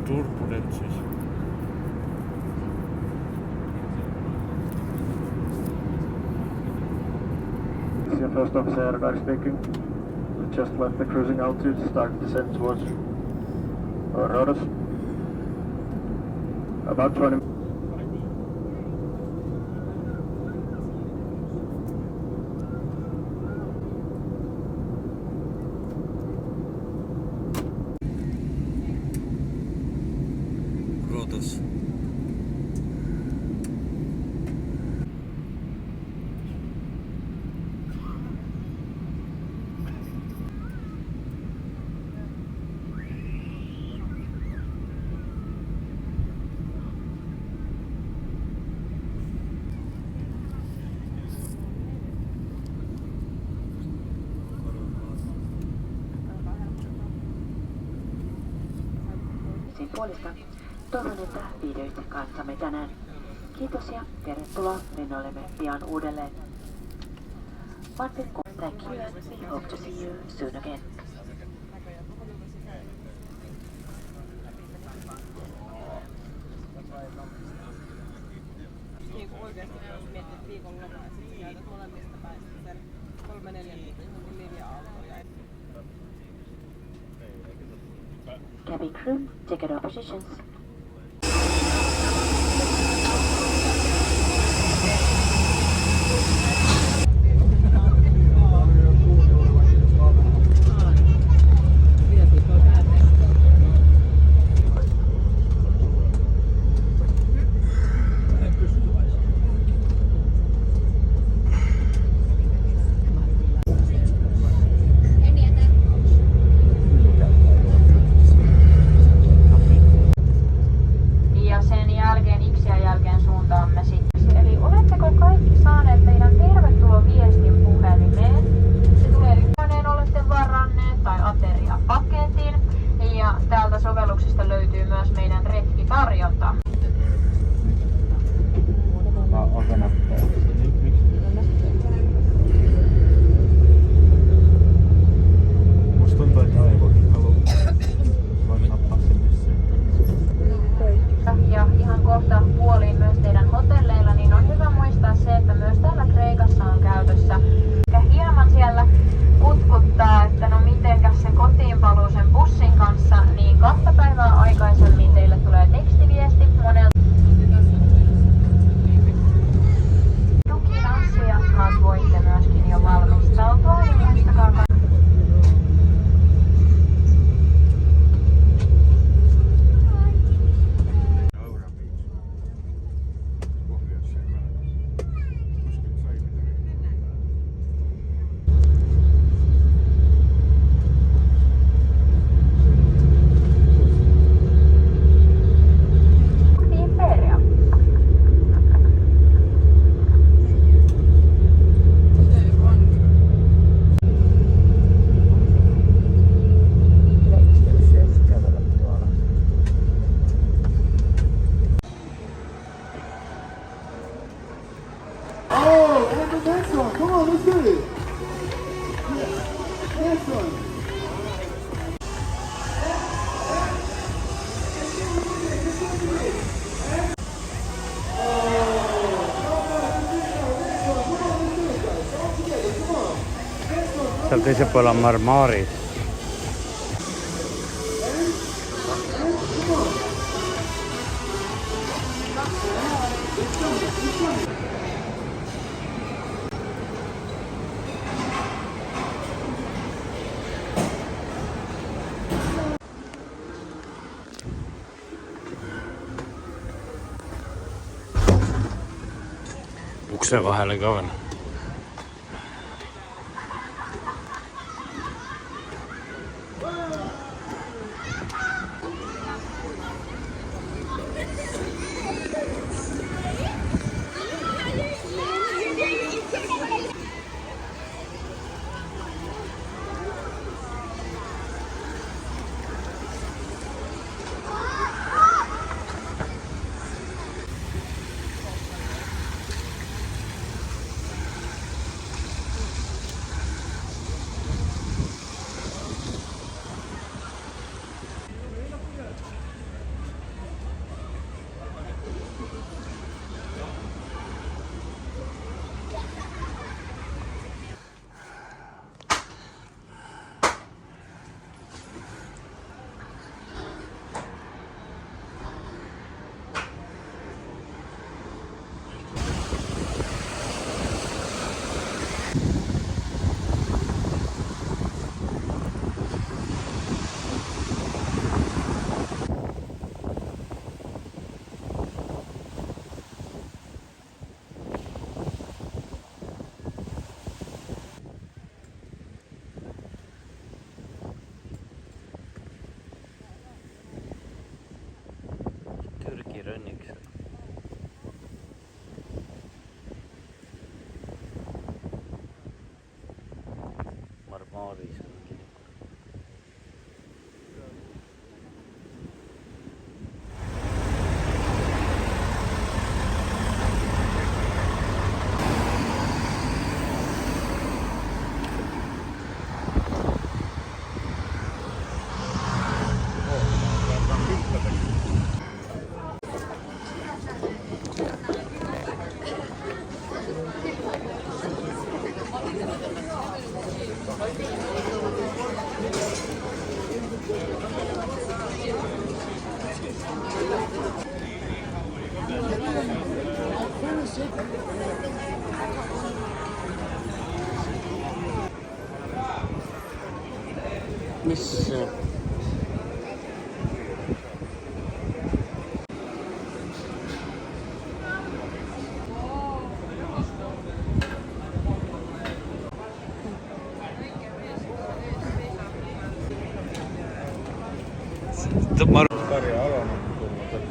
Turbulences. First officer Airback speaking. We just left the cruising altitude, start descent towards Rhodos. About 20 Rhodos. Puolesta. Toivon, että viihdyitte kanssamme tänään. Kiitos ja tervetuloa lennollemme pian uudelleen. Thank you and we hope to see you soon again. Oikeasti jos mietit viikonlomaa ja sitten käytät molemmista päistä sen 3-4 linja-autoja. Cabin crew, take our positions. Sovelluksesta löytyy myös meidän retkitarjonta. Musta tuntuu, että aivokin voi nappaa sinne sen. Ja ihan kohta puoliin myös teidän hotelleilla, niin on hyvä muistaa se, että myös täällä Kreikassa on käytössä. Ja hieman siellä kutkuttaa, että no mitenkäs se kotiin paluu sen bussin kanssa, niin 2 päivää aikaisemmin teille tulee tekstiviesti monelta. Tukin asiakkaat voitte myöskin jo valmistautua ja muistakaa Seal teisel pool on Marmaris. Uksen vahelle kaven.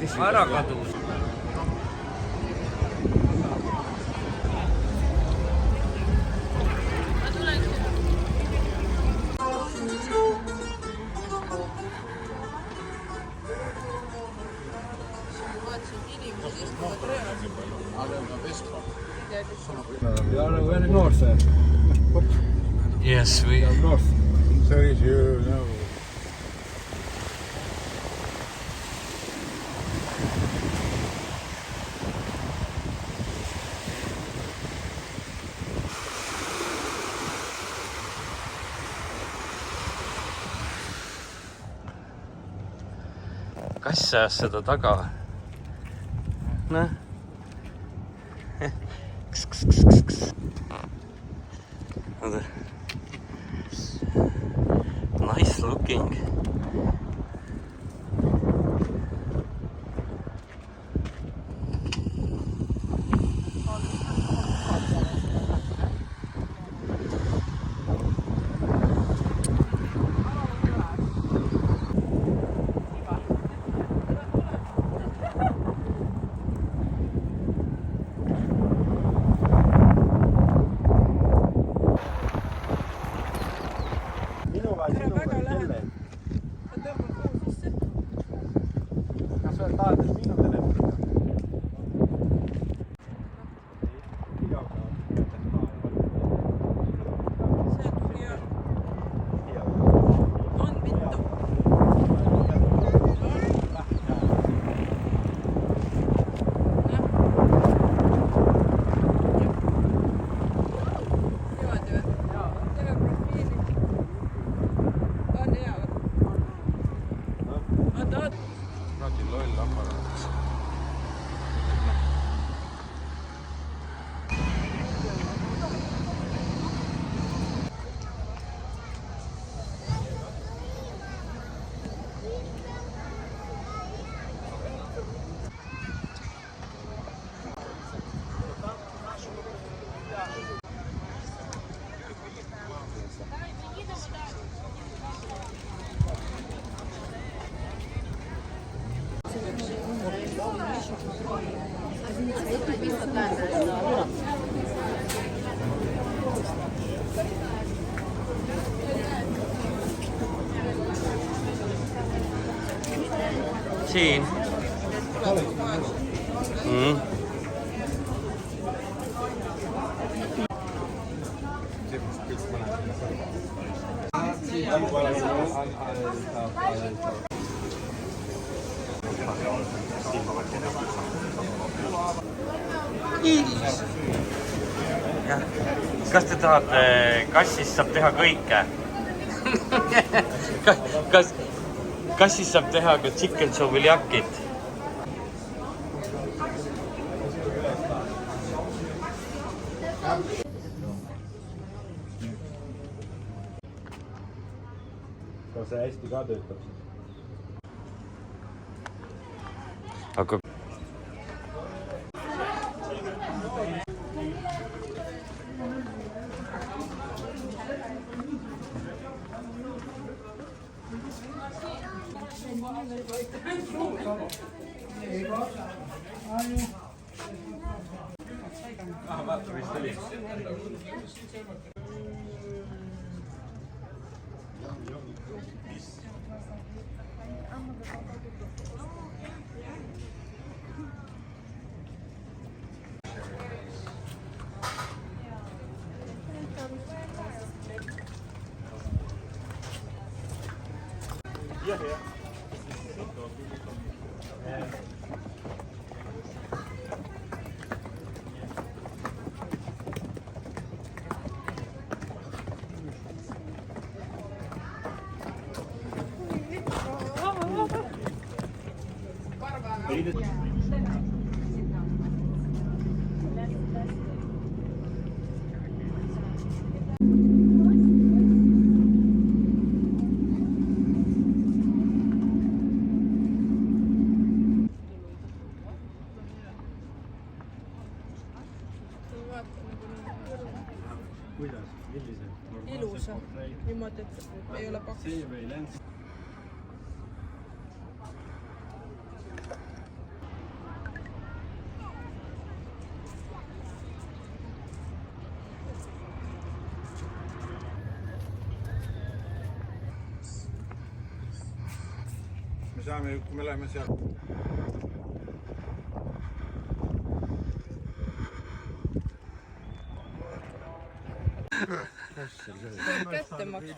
mis ma ära kadus. You are very north, sir. Yes, we North. Sorry, you know. kass ajas seda taga. Noh. Nice looking. Siin. jah, kas te tahate, kassist saab teha kõike? Kassist saab teha ka chicken souviliakit. Kas see hästi ka töötab siis? Aga vaata, mis tuli. kuidas, millised? Ilusa. Niimoodi, et ei ole paks. See või lents? Me saame ju, kui me läheme seal. Kätte maksma.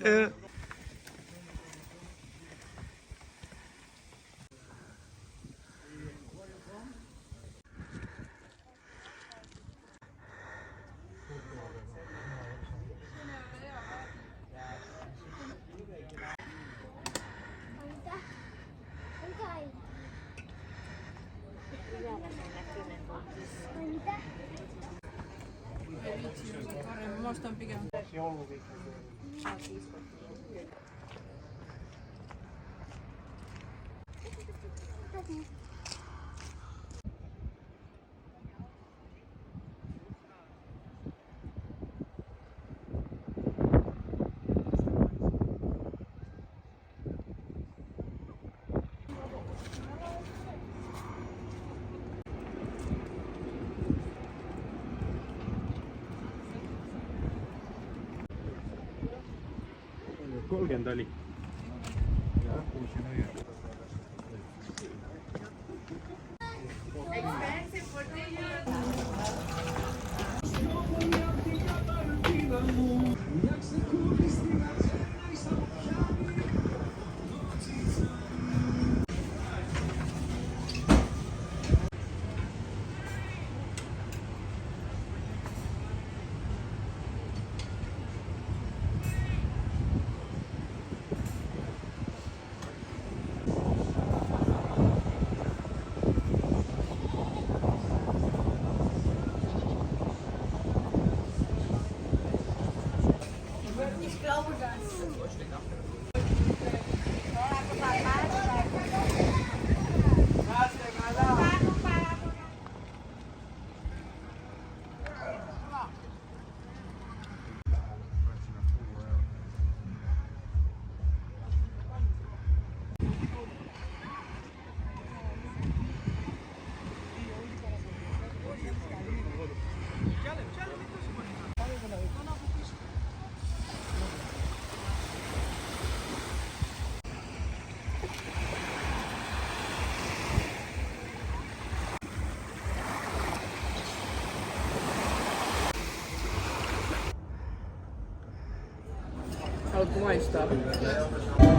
Ei viitsi, se on paremmin. Mä ostan pigem. kolmkümmend oli. Jah, kuulsin õige. Haluatko maistaa?